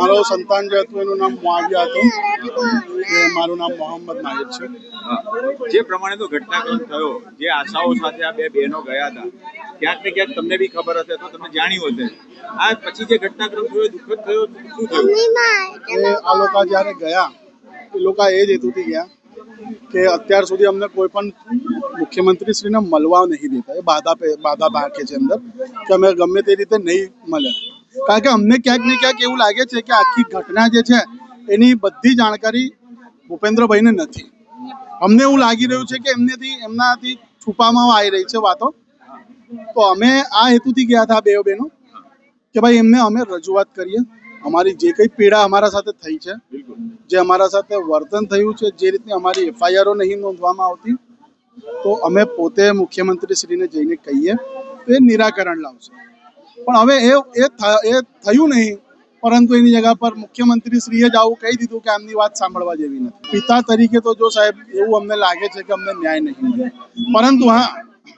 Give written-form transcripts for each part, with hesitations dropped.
મારો સંતાન જે હતું એનું નામ મુઆવિયા હતું, મારું નામ મોહમ્મદ નાહિદ છે. જે પ્રમાણે તો ઘટનાક્રમ થયો, જે આશાઓ સાથે આ બે બહેનો ગયા હતા, ક્યાંક ને ક્યાંક તમને બી ખબર હશે તો તમે જાણ્યું હશે. આ પછી જે ઘટનાક્રમ થયો દુઃખદ થયો, શું થયું? આ લોકો જ્યારે ગયા એ લોકો એ જ હેતુથી ગયા કે અત્યાર સુધી અમને કોઈ પણ મુખ્યમંત્રીશ્રીને મળવા નહીં દેતા. એ બાધા રાખે છે અંદર કે અમે ગમે તે રીતે નહીં મળે, કારણ કે અમને ક્યાંક ને ક્યાંક એવું લાગે છે કે આખી ઘટના જે છે એની બધી જાણકારી ભૂપેન્દ્રભાઈને નથી. અમને એવું લાગી રહ્યું છે કે એમનાથી છુપામાં આવી રહી છે વાતો. તો અમે આ હેતુથી ગયા હતા બે બહેનો કે ભાઈ એમને અમે રજૂઆત કરીએ, અમારી જે કંઈ પીડા અમારા સાથે થઈ છે, જે અમારા સાથે વર્તન થયું છે, જે રીતની અમારી એફઆઈઆરો નહીં નોંધવામાં આવતી, તો અમે પોતે મુખ્યમંત્રીશ્રીને જઈને કહીએ તો એ નિરાકરણ લાવશે. પણ હવે એ થયું નહીં, પરંતુ એની જગ્યા પર મુખ્યમંત્રીશ્રીએ જ આવું કહી દીધું કે આમની વાત સાંભળવા જેવી નથી. પિતા તરીકે તો જો સાહેબ એવું અમને લાગે છે કે અમને ન્યાય નહીં મળે, પરંતુ હા,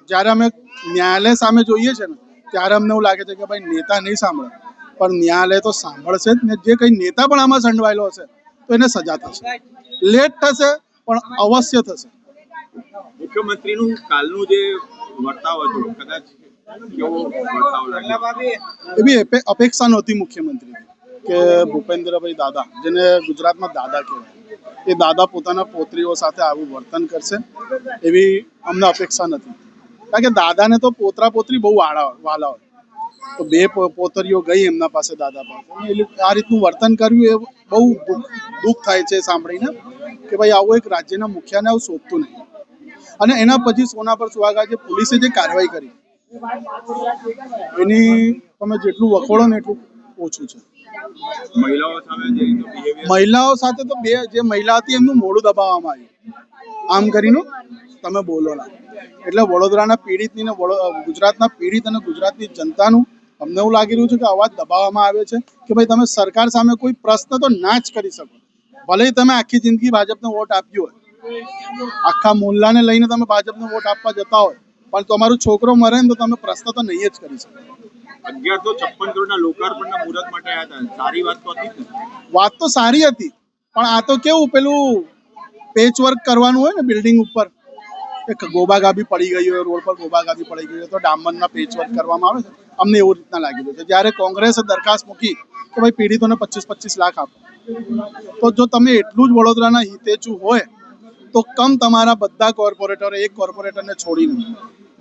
જ્યારે અમે ન્યાયાલય સામે જોઈએ છે ને ત્યારે અમને એવું લાગે છે કે ભાઈ નેતા નહીં સાંભળે પણ ન્યાયાલય તો સાંભળશે જ ને. જે કંઈ નેતા પણ આમાં સંડવાયેલો હશે તો એને સજા થશે, લેટ થશે પણ અવશ્ય થશે. મુખ્યમંત્રીનું કાલનું જે વર્તાવ હતું, કદાચ કેવો વર્તાવ લાગ્યો? એવી અપેક્ષા નહોતી મુખ્યમંત્રી કે ભૂપેન્દ્રભાઈ દાદા, જેને ગુજરાતમાં દાદા કહેવાય, એ દાદા પોતાના પોત્રીઓ સાથે આવું વર્તન કરશે એવી અમને અપેક્ષા નથી. કારણ કે દાદાને તો પોતરા પોત્રી બહુ વાલા હોય, તો બે પોતરીઓ ગઈ એમના પાસે દાદા પાસે, આ રીતનું વર્તન કર્યું એ બહુ દુઃખ થાય છે સાંભળીને કે ભાઈ આવું એક રાજ્યના મુખ્યને આવું શોધતું નહીં. અને એના પછી સોના પર સુહાગા જે પોલીસે જે કાર્યવાહી કરી એની તમે જેટલું વખોડો ને એટલું ઓછું છે. મહિલાઓ સાથે તો બે જે મહિલા હતી એમનું મોઢું દબાવવામાં આવ્યું, આમ કરીને તમે બોલો ના. એટલે વડોદરાના પીડિતની ને ગુજરાતના પીડિત અને ગુજરાતની જનતાનું અમને એવું લાગી રહ્યું છે કે અવાજ દબાવવામાં આવે છે કે ભાઈ તમે સરકાર સામે કોઈ પ્રશ્ન તો ના જ કરી શકો. ભલે તમે આખી જિંદગી ભાજપને વોટ આપ્યો હોય, આખા મોહલ્લાને લઈને તમે ભાજપને વોટ આપવા જતા હોય, પણ તમારો છોકરો મરે ને તો તમે પ્રશ્ન તો નહીં જ કરી શકો. 1156 કરોડના લોકાર્પણના મુહૂર્ત માટે આવ્યા હતા, સારી વાત તો હતી ને? વાત તો સારી હતી, પણ આ તો કેવું પેલું પેચ વર્ક કરવાનું હોય ને બિલ્ડિંગ ઉપર, એક ગોબાગાબી પડી ગઈ હોય, રોડ પર ગોબાગાબી પડી ગઈ હોય તો ડામરના પેચ વર્ક કરવામાં આવે છે. અમને એવું રીતના લાગી રહ્યું છે. જ્યારે કોંગ્રેસે દરખાસ્ત મૂકી કે ભાઈ પીડિતોને 25-25 લાખ આપો, તો જો તમે એટલું જ વડોદરાના હિતેચુ હોય તો તમારા બધા કોર્પોરેટરો એક કોર્પોરેટરને છોડીને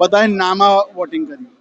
બધાએ નામાં વોટિંગ કર્યું.